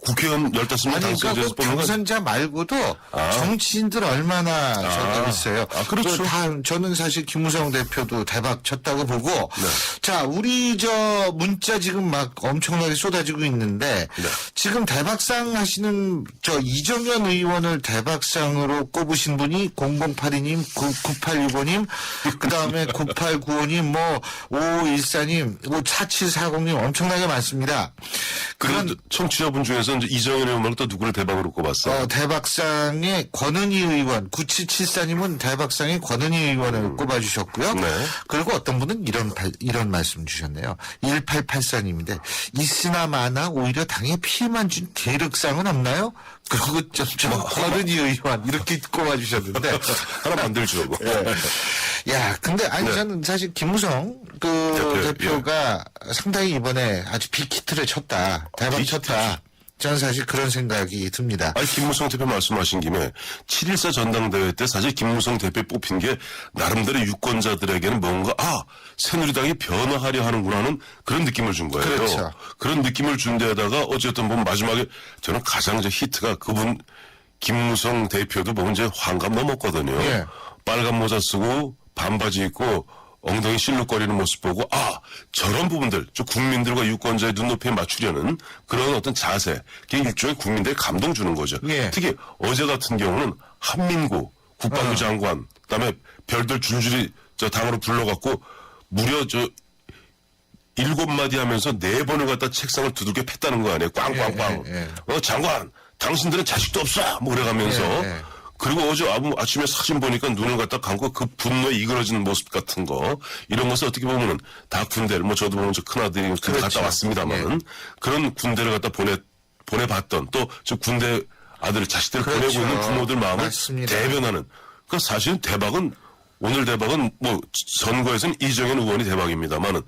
H: 국회의원 15명
C: 아니,
H: 당선돼서
C: 그러니까 꼭
H: 뽑는 건
C: 당선자 말고도 정치인들 얼마나 저기 있어요.
H: 그렇죠.
C: 저는 사실 김무성 대표도 대박 쳤다고 보고.
H: 네.
C: 자, 우리 저 문자 지금 막 엄청나게 쏟아지고 있는데
H: 네.
C: 지금 대박상 하시는 저 이정현 의원을 대박상으로 꼽으신 분이 0082님, 9865님, 그 다음에 9895님, 뭐 5514님, 뭐 4740님 엄청나게 많습니다.
H: 그런 청취자분 중에서 이제 이정현 의원 말고 또 누구를 대박으로 꼽았어요?
C: 대박상의 권은희 의원, 9774님은 대박상의 권은희 의원을 꼽아주셨고요.
H: 네.
C: 그리고 어떤 분은 이런 말씀 주셨네요. 1884님인데, 있으나 마나 오히려 당에 피해만 준 계륵상은 없나요? 그리고 권은희 의원, 이렇게 꼽아주셨는데.
H: 하나 만들죠. 뭐.
C: 야, 근데 아니
H: 네.
C: 저는 사실 김무성 대표가 상당히 이번에 아주 빅히트를 쳤다. 대박
H: 빅히트.
C: 쳤다. 저는 사실 그런 생각이 듭니다.
H: 아니, 김무성 대표 말씀하신 김에 7.14 전당대회 때 사실 김무성 대표 뽑힌 게 나름대로 유권자들에게는 뭔가 새누리당이 변화하려 하는구나 하는 그런 느낌을 준 거예요.
C: 그렇죠.
H: 그런 느낌을 준 데다가 어쨌든 보면 마지막에 저는 가장 히트가 그분 김무성 대표도 보면 이제 환갑 넘었거든요.
C: 예. 빨간
H: 모자 쓰고 반바지 입고 엉덩이 실룩거리는 모습 보고 저런 부분들 저 국민들과 유권자의 눈높이에 맞추려는 그런 어떤 자세 그게 일종의 국민들의 감동 주는 거죠.
C: 예.
H: 특히 어제 같은 경우는 한민구 국방부 장관 그다음에 별들 줄줄이 저 당으로 불러갖고 무려 7마디 하면서 4번을 갖다 책상을 두들겨 팼다는 거 아니에요. 꽝꽝꽝.
C: 예.
H: 장관 당신들은 자식도 없어 뭐 그래가면서
C: 예.
H: 그리고 어제 아침에 사진 보니까 눈을 갖다 감고 그 분노에 이그러지는 모습 같은 거 이런 것을 어떻게 보면은 다 군대를 뭐 저도 보면 저 큰아들이 군대
C: 그렇죠.
H: 갔다 왔습니다만은 그런 군대를 갖다 보내봤던 또 저 군대 아들 자식들을
C: 그렇죠.
H: 보내고 있는 부모들 마음을
C: 맞습니다.
H: 대변하는 그러니까 사실은 오늘 대박은 뭐 선거에서는 이정현 의원이 대박입니다만은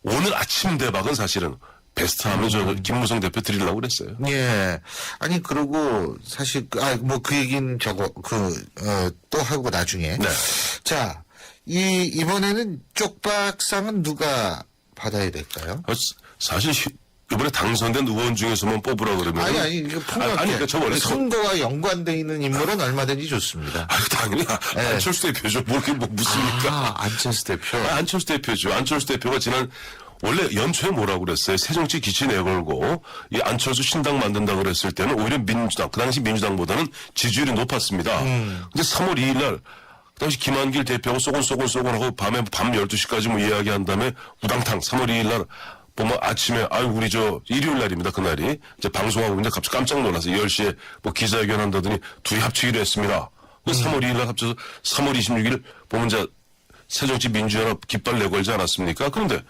H: 오늘 아침 대박은 사실은 베스트 하면 저 김무성 대표 드리려고 그랬어요.
C: 예. 아니, 그리고 사실, 그 얘기는 또 하고 나중에.
H: 네.
C: 자, 이번에는 쪽박상은 누가 받아야 될까요?
H: 사실 이번에 당선된 의원 중에서만 뽑으라 그러면
C: 이거 폭넓게.
H: 그러니까 저 원래
C: 선거와 연관돼 있는 인물은 얼마든지 좋습니다.
H: 당연히 안철수 대표죠. 뭐 그게 뭐 묻습니까?
C: 안철수 대표.
H: 안철수 대표죠. 안철수 대표가 지난 원래 연초에 뭐라고 그랬어요? 새정치 기치 내걸고 이 안철수 신당 만든다 그랬을 때는 오히려 민주당 그 당시 민주당보다는 지지율이 높았습니다. 근데 3월 2일 날 당시 김한길 대표하고 쏘곤하고 밤 12시까지 뭐 이야기한 다음에 우당탕 3월 2일 날 보면 아침에 우리 일요일 날입니다. 그날이 이제 방송하고 있는데 갑자기 깜짝 놀라서 10시에 뭐 기자회견 한다더니 둘이 합치기로 했습니다. 3월 2일 날 합쳐서 3월 26일 보면 이제 새정치민주연합 깃발 내걸지 않았습니까? 그런데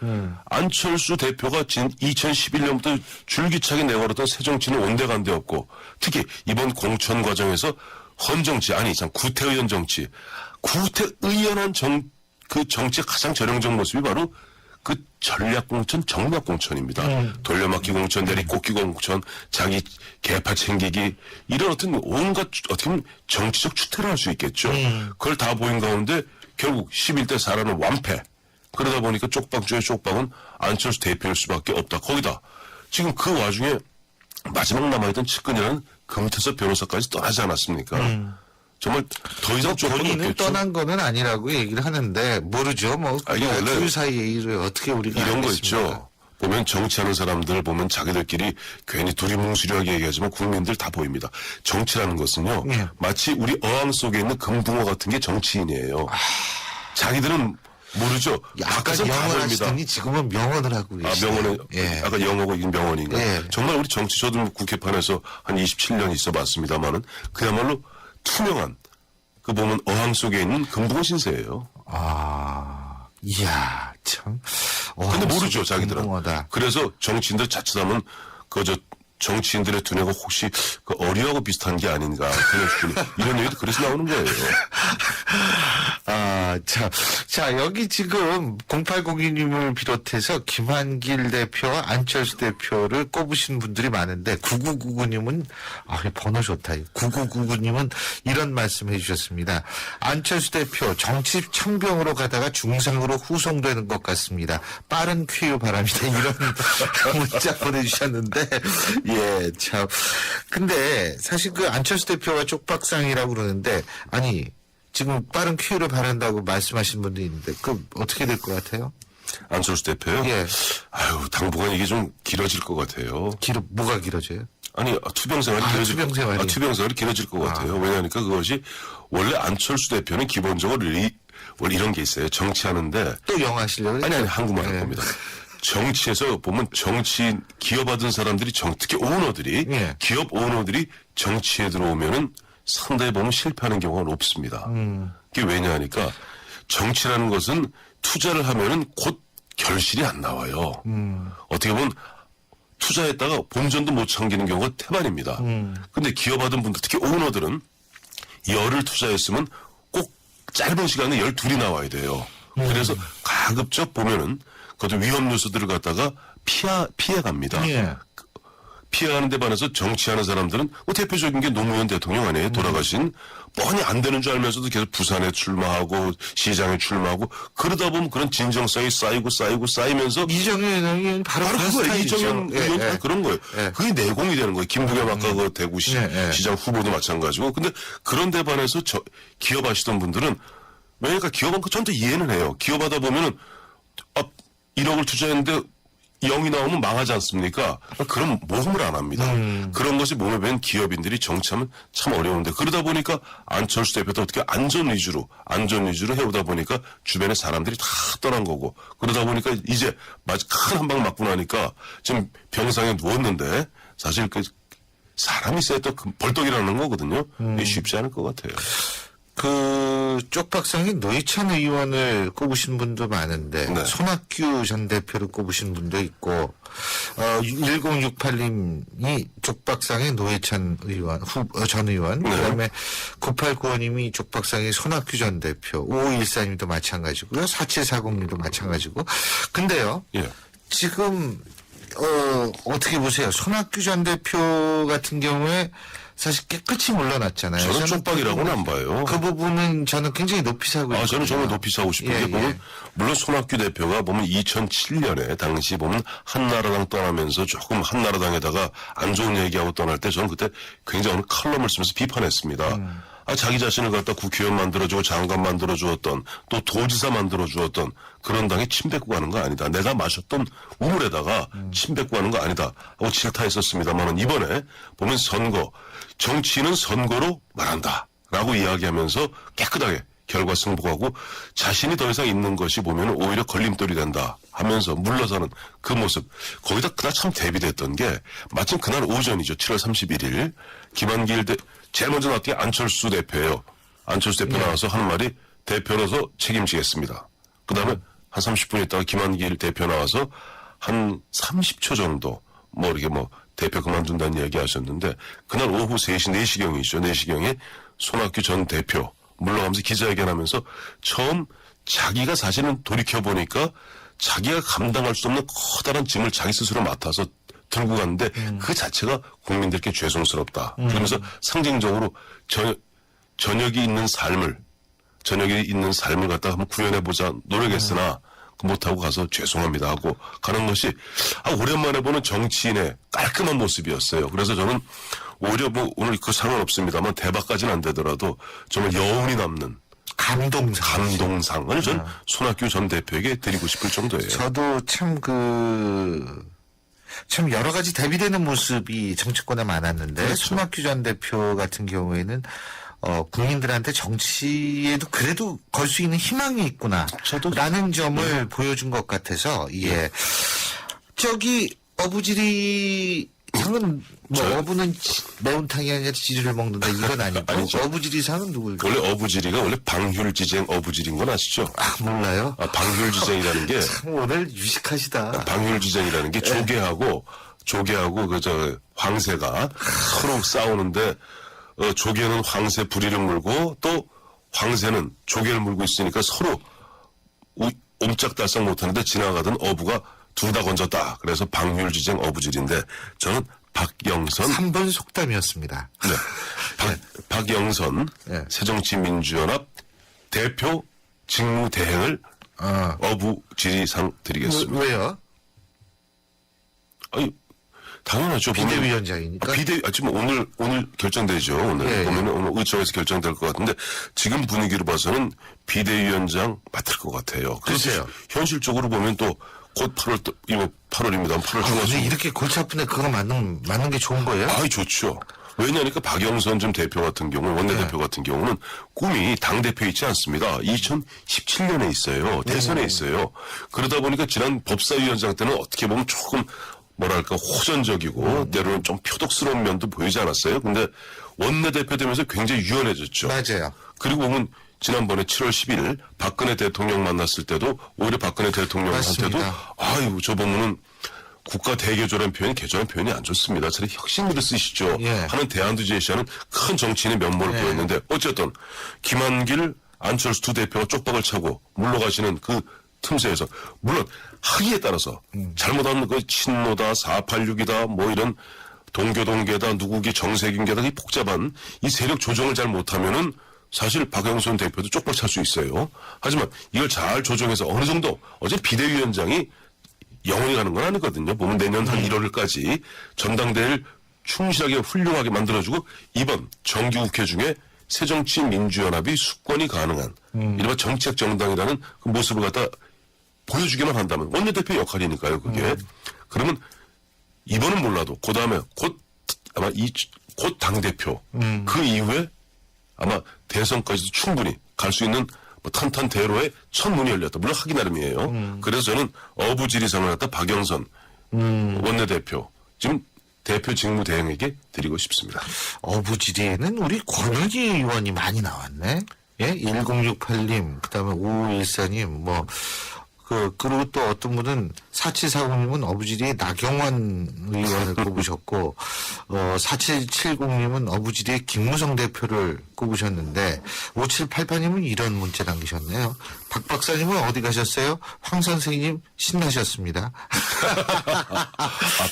H: 안철수 대표가 2011년부터 줄기차게 내걸었던 새정치는 온데간데 없고 특히 이번 공천 과정에서 구태의연 정치 구태의연한 그 정치의 가장 전형적 모습이 바로 그 전략공천, 정략공천입니다. 돌려막기 공천, 내리꽂기 공천, 자기 개파 챙기기 이런 온갖 어떻게 보면 정치적 추태를 할 수 있겠죠. 그걸 다 보인 가운데 결국 11대 4라는 완패. 그러다 보니까 쪽박 중에 쪽박은 안철수 대표일 수밖에 없다. 거기다 지금 그 와중에 마지막 남아있던 측근이라는 금태섭 변호사까지 떠나지 않았습니까? 정말 더 이상 쪽박이
C: 본인은
H: 없겠죠.
C: 떠난 거는 아니라고 얘기를 하는데 모르죠. 뭐
H: 이게 원래
C: 둘 사이의 일을 어떻게 우리가
H: 이런 거
C: 알겠습니까?
H: 있죠. 보면 정치하는 사람들 보면 자기들끼리 괜히 두리뭉술하게 얘기하지만 국민들 다 보입니다. 정치라는 것은요.
C: 예.
H: 마치 우리 어항 속에 있는 금붕어 같은 게 정치인이에요. 자기들은 모르죠.
C: 아까
H: 밖에서 다
C: 영어를
H: 보입니다.
C: 하시더니 지금은 명언을 하고 계시네요.
H: 명언은
C: 예.
H: 아까 영어고 이게 명언인가?
C: 예.
H: 정말 우리 정치 저도 국회판에서 한 27년 있어봤습니다만은 그야말로 투명한 그 보면 어항 속에 있는 금붕어 신세예요.
C: 이야, 참.
H: 근데 모르죠, 자기들은.
C: 궁금하다.
H: 그래서 정치인들 자칫하면 정치인들의 두뇌가 혹시 그 어리하고 비슷한 게 아닌가. 이런 얘기도 그래서 나오는 거예요.
C: 자, 여기 지금 0802님을 비롯해서 김한길 대표와 안철수 대표를 꼽으신 분들이 많은데 9999님은 번호 좋다. 9999님은 이런 말씀 해주셨습니다. 안철수 대표 정치 청병으로 가다가 중상으로 후송되는 것 같습니다. 빠른 쾌유 바랍니다. 이런 문자 보내주셨는데 예, 참. 근데 사실 그 안철수 대표가 쪽박상이라고 그러는데 아니 지금 빠른 쾌유를 바란다고 말씀하신 분도 있는데 그 어떻게 될 것 같아요?
H: 안철수 대표요?
C: 예.
H: 당분간 이게 좀 길어질 것 같아요.
C: 뭐가 길어져요?
H: 아니, 투병 생활이 길어질
C: 투병 생활이.
H: 길어질 것 같아요. 왜냐하니까 그것이 원래 안철수 대표는 기본적으로 원래 이런 게 있어요. 정치하는데.
C: 또 영어 하시려고?
H: 아니, 한국말 할
C: 예.
H: 겁니다. 정치에서 보면 기업 하던 사람들이 특히 오너들이,
C: 예.
H: 기업 오너들이 정치에 들어오면은 상당히 보면 실패하는 경우가 높습니다. 그게 왜냐하니까 정치라는 것은 투자를 하면은 곧 결실이 안 나와요. 어떻게 보면 투자했다가 본전도 못 챙기는 경우가 태반입니다. 근데 기업하던 분들, 특히 오너들은 열을 투자했으면 꼭 짧은 시간에 12이 나와야 돼요. 그래서 가급적 보면은 그것도 위험 요소들을 갖다가 피해갑니다.
C: 예.
H: 피해가는 데 반해서 정치하는 사람들은 대표적인 게 노무현 대통령 아니에요. 돌아가신. 뻔히 안 되는 줄 알면서도 계속 부산에 출마하고 시장에 출마하고 그러다 보면 그런 진정성이 쌓이면서
C: 이정현 의원 바로 그런
H: 그거예요.
C: 스타일이죠.
H: 이정현 의원
C: 예.
H: 그런 거예요.
C: 예.
H: 그게 내공이 되는 거예요. 김부겸 아까 그 대구 시장 후보도 마찬가지고. 근데 그런 데 반해서 기업 하시던 분들은 왜냐니까 기업은 전부 이해는 해요. 기업하다 보면은 1억을 투자했는데 0이 나오면 망하지 않습니까? 그럼 모험을 안 합니다. 그런 것이 몸에 밴 기업인들이 정치하면 참 어려운데 그러다 보니까 안철수 대표도 어떻게 안전 위주로 해오다 보니까 주변에 사람들이 다 떠난 거고 그러다 보니까 이제 큰 한 방 맞고 나니까 지금 병상에 누웠는데 사실 그 사람이 있어야 또 벌떡이라는 거거든요. 이게 쉽지 않을 것 같아요.
C: 그 쪽박상에 노회찬 의원을 꼽으신 분도 많은데
H: 네.
C: 손학규 전 대표를 꼽으신 분도 있고 1068님이 쪽박상에 노회찬 의원 전 의원
H: 네.
C: 그다음에 9895님이 쪽박상에 손학규 전 대표 5514님도 마찬가지고요 4740님도 마찬가지고 근데요
H: 예.
C: 지금 어떻게 보세요? 손학규 전 대표 같은 경우에 사실 깨끗이 물러났잖아요.
H: 저는 쪽박이라고는 안 봐요.
C: 그 부분은 저는 굉장히 높이 사고 있거든요.
H: 저는 정말 높이 사고 싶은 게 보면 물론 손학규 대표가 보면 2007년에 당시 보면 한나라당 떠나면서 조금 한나라당에다가 안 좋은 얘기하고 떠날 때 저는 그때 굉장히 어느 칼럼을 쓰면서 비판했습니다. 자기 자신을 갖다 국회의원 만들어주고 장관 만들어주었던 또 도지사 만들어주었던 그런 당에 침 뱉고 가는 거 아니다. 내가 마셨던 우물에다가 침 뱉고 가는 거 아니다. 하고 질타했었습니다만 이번에 보면 정치는 선거로 말한다. 라고 이야기하면서 깨끗하게 결과 승복하고 자신이 더 이상 있는 것이 보면 오히려 걸림돌이 된다 하면서 물러서는 그 모습. 거기다 그날 참 대비됐던 게 마침 그날 오전이죠. 7월 31일 제일 먼저 나왔던 게 안철수 대표예요. 안철수 대표 나와서 하는 말이 대표로서 책임지겠습니다. 그 다음에 한 30분 있다가 김한길 대표 나와서 한 30초 정도 대표 그만둔다는 얘기 하셨는데 그날 오후 3시, 4시경이죠. 4시경에 손학규 전 대표 물러가면서 기자회견하면서 처음 자기가 사실은 돌이켜보니까 자기가 감당할 수 없는 커다란 짐을 자기 스스로 맡아서 들고 갔는데 그 자체가 국민들께 죄송스럽다. 그러면서 상징적으로 저녁이 있는 삶을 갖다가 한번 구현해보자 노력했으나 못하고 가서 죄송합니다 하고 가는 것이 오랜만에 보는 정치인의 깔끔한 모습이었어요. 그래서 저는 오히려 뭐 오늘 그 상관없습니다만 대박까지는 안 되더라도 정말 여운이 남는 감동상을 전 손학규 전 대표에게 드리고 싶을 정도예요.
C: 저도 참 여러 가지 대비되는 모습이 정치권에 많았는데
H: 그렇죠.
C: 손학규 전 대표 같은 경우에는 국민들한테 정치에도 그래도 걸 수 있는 희망이 있구나 라는 점을 보여준 것 같아서 저기 어부지리 상은 어부는 매운탕이 아니라 지리를 먹는다 이건 아니고 어부지리 상은 누굴까?
H: 원래 어부지리가 원래 방휼지쟁 어부지리인 건 아시죠?
C: 몰라요.
H: 방휼지쟁이라는 게
C: 참 오늘 유식하시다.
H: 방휼지쟁이라는 게 조개하고 황새가 서로 싸우는데 조개는 황새 부리를 물고 또 황새는 조개를 물고 있으니까 서로 옴짝달싹 못하는데 지나가던 어부가 둘 다 건졌다. 그래서 방휼지쟁 어부지리인데 저는 박영선
C: 3번 속담이었습니다.
H: 네. 박영선 새정치민주연합 대표 직무대행을 어부지리상 드리겠습니다.
C: 왜요?
H: 아니 당연하죠.
C: 비대위원장이니까.
H: 지금 오늘 결정되죠. 오늘 보면은 오늘 의총에서 결정될 것 같은데 지금 분위기로 봐서는 비대위원장 맡을 것 같아요. 그래서 현실적으로 보면 또 곧 8월입니다. 8월 중순.
C: 근데 이렇게 골치 아픈데 그거 맞는 게 좋은 거예요?
H: 좋죠. 왜냐하니까 박영선 전 대표 같은 경우는 원내대표 같은 경우는 꿈이 당대표에 있지 않습니다. 2017년에 있어요. 대선에 있어요. 그러다 보니까 지난 법사위원장 때는 어떻게 보면 조금 뭐랄까 호전적이고 때로는 좀 표독스러운 면도 보이지 않았어요. 근데 원내대표 되면서 굉장히 유연해졌죠.
C: 맞아요.
H: 그리고 보면 지난번에 7월 10일 박근혜 대통령 만났을 때도 오히려 박근혜 대통령한테도 저 보면은 국가 대개조라는 개조라는 표현이 안 좋습니다. 차라리 혁신으로 쓰시죠. 하는 대안도 제시하는 큰 정치인의 면모를 보였는데 어쨌든 김한길, 안철수 두 대표가 쪽박을 차고 물러가시는 그 틈새에서 물론 하기에 따라서 잘못하면 그 친노다 486이다 뭐 이런 동교동계다 누구기 정세균계다 이 복잡한 이 세력 조정을 잘 못하면은 사실 박영선 대표도 쪽박 찰 수 있어요. 하지만 이걸 잘 조정해서 어느 정도 어제 비대위원장이 영원히 가는 건 아니거든요. 보면 내년 한 1월까지 전당대회를 충실하게 훌륭하게 만들어주고 이번 정기국회 중에 새정치민주연합이 수권이 가능한 이른바 정책 정당이라는 그 모습을 갖다 보여주기만 한다면 원내대표 역할이니까요. 그게 그러면 이번은 몰라도 그 다음에 곧 당대표 그 이후에 아마 대선까지도 충분히 갈 수 있는 탄탄대로의 첫 문이 열렸다. 물론 하기 나름이에요. 그래서 저는 어부지리상을 갖다 박영선 원내대표 지금 대표 직무대행에게 드리고 싶습니다.
C: 어부지리에는 우리 권은희 의원이 많이 나왔네. 1068님, 그 다음에 5514님, 그리고 또 어떤 분은 4740님은 어부지리의 나경원 의원을 꼽으셨고, 4770님은 어부지리의 김무성 대표를 꼽으셨는데, 5788님은 이런 문자 남기셨네요. 박 박사님은 어디 가셨어요? 황 선생님 신나셨습니다.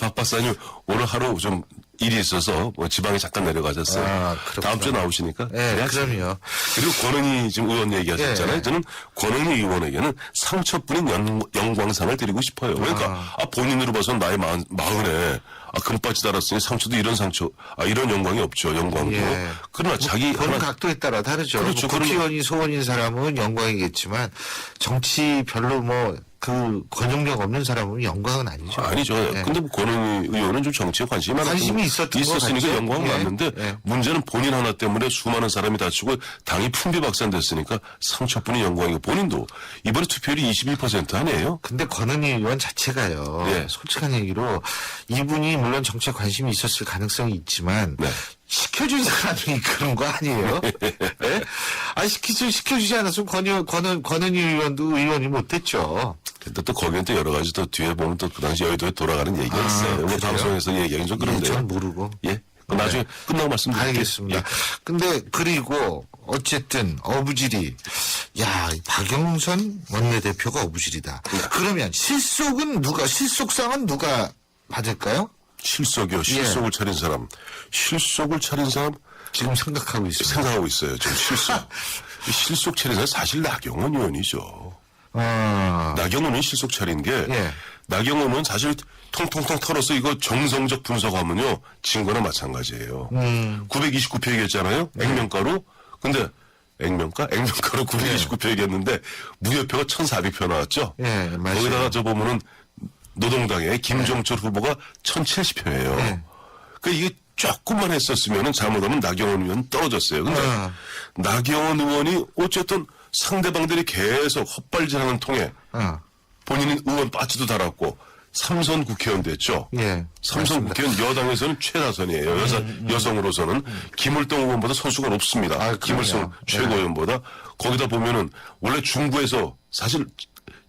H: 박 박사님 오늘 하루 좀 일이 있어서 지방에 잠깐 내려가셨어요. 다음 주에 나오시니까.
C: 네, 그럼요.
H: 그리고 권은희 지금 의원 얘기하셨잖아요. 저는 권은희 의원에게는 상처뿐인 영광상을 드리고 싶어요. 그러니까 본인으로 봐서는 나이 40에 금바지 달았으니 상처도 이런 상처, 이런 영광이 없죠. 영광도. 그러나 자기
C: 보는 각도에 따라 다르죠.
H: 그렇죠.
C: 국회의원이 소원인 사람은 영광이겠지만 정치 별로 그 권용력 없는 사람은 영광은 아니죠.
H: 아니죠. 근데 권은희 의원은 좀 정치에 관심이 있었으니까 영광은 맞는데 문제는 본인 하나 때문에 수많은 사람이 다치고 당이 풍비박산됐으니까 상처뿐인 영광이고 본인도 이번에 투표율이 21% 아니에요?
C: 근데 권은희 의원 자체가요. 솔직한 얘기로 이분이 물론 정치에 관심이 있었을 가능성이 있지만 시켜준 사람이 그런 거 아니에요? 시켜주지 않았으면 권은희 의원도 의원이 못됐죠.
H: 근데 또 거기는 또 여러 가지 또 뒤에 보면 또 그 당시 여의도에 돌아가는 얘기가 있어요. 방송에서 얘기하기 좀 그런데요.
C: 전 모르고.
H: 나중에 끝나고 말씀드릴게요.
C: 알겠습니다. 근데 그리고 어쨌든 어부지리. 박영선 원내대표가 어부지리다. 그러면 실속상은 누가 받을까요?
H: 실속이요. 실속을 차린 사람. 실속을 차린 사람?
C: 지금 생각하고 있어요.
H: 지금 실속. 실속 차린 사람 사실 나경원 의원이죠. 나경원은 실속 차린 게 나경원은 사실 통통통 털어서 이거 정성적 분석하면요 진 거나 마찬가지예요. 929표 얘기했잖아요. 액면가로. 근데 액면가로 929표 얘기했는데 무효표가 1,400표 나왔죠. 거기다가 저 보면은 노동당의 김종철 후보가 1,070표예요. 그 이게 조금만 했었으면은 잘못하면 나경원 의원 떨어졌어요. 근데 나경원 의원이 어쨌든 상대방들이 계속 헛발질하는 통에 본인은 의원 빠지도 달았고 3선 국회의원 됐죠. 삼선 국회의원 여당에서는 최다선이에요. 여성으로서는 김을동 의원보다 선수가 높습니다. 김을성 최고위원보다. 거기다 보면은 원래 중부에서 사실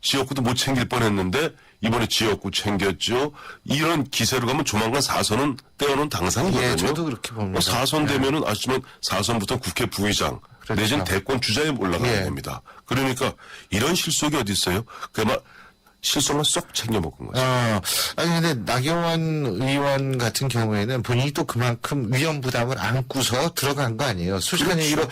H: 지역구도 못 챙길 뻔했는데 이번에 지역구 챙겼죠. 이런 기세로 가면 조만간 4선은 떼어놓은 당상이거든요.
C: 저도 그렇게 봅니다.
H: 4선 되면은 아시지만 4선부터 국회 부의장 내지는 대권 주자에 올라가야 됩니다. 그러니까 이런 실속이 어디 있어요? 그야말 실속만 쏙 챙겨 먹은 거죠.
C: 아니 근데 나경원 의원 같은 경우에는 본인이 또 그만큼 위험 부담을 안고서 들어간 거 아니에요. 솔직한 얘기로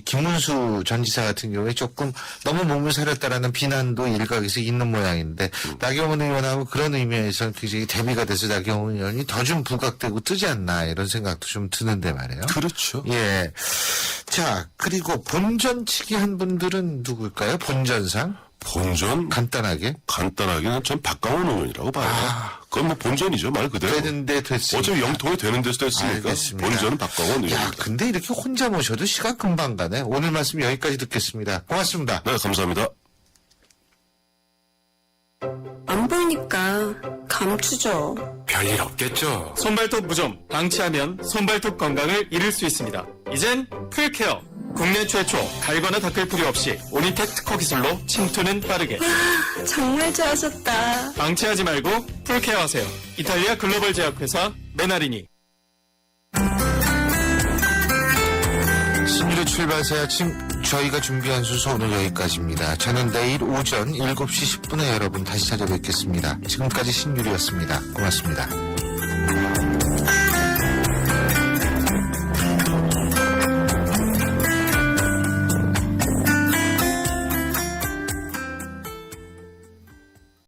C: 김문수 전 지사 같은 경우에 조금 너무 몸을 사렸다라는 비난도 일각에서 있는 모양인데 나경원 의원하고 그런 의미에서는 굉장히 대비가 돼서 나경원 의원이 더 좀 부각되고 뜨지 않나 이런 생각도 좀 드는데 말이에요.
H: 그렇죠.
C: 자 그리고 본전치기 한 분들은 누굴까요? 본전상?
H: 본전? 간단하게는 전 박강원 의원이라고 봐요. 그건 뭐 본전이죠, 말 그대로.
C: 되는데 됐습니다.
H: 어차피 영통이 되는 데서 됐으니까.
C: 알겠습니다. 본전은
H: 박강원 의원.
C: 근데 이렇게 혼자 모셔도 시간 금방 가네. 오늘 말씀 여기까지 듣겠습니다. 고맙습니다.
H: 네, 감사합니다.
I: 안 보이니까 감추죠.
E: 별일 없겠죠. 손발톱 무좀, 방치하면 손발톱 건강을 잃을 수 있습니다. 이젠 풀케어. 국내 최초 달거나 닦을 필요 없이 오니텍 특허 기술로 침투는 빠르게.
I: 정말 좋아졌다.
E: 방치하지 말고 풀케어 하세요. 이탈리아 글로벌 제약회사 메나리니.
C: 신유의 출발새 아침 저희가 준비한 순서 오늘 여기까지입니다. 저는 내일 오전 7시 10분에 여러분 다시 찾아뵙겠습니다. 지금까지 신유리였습니다. 고맙습니다.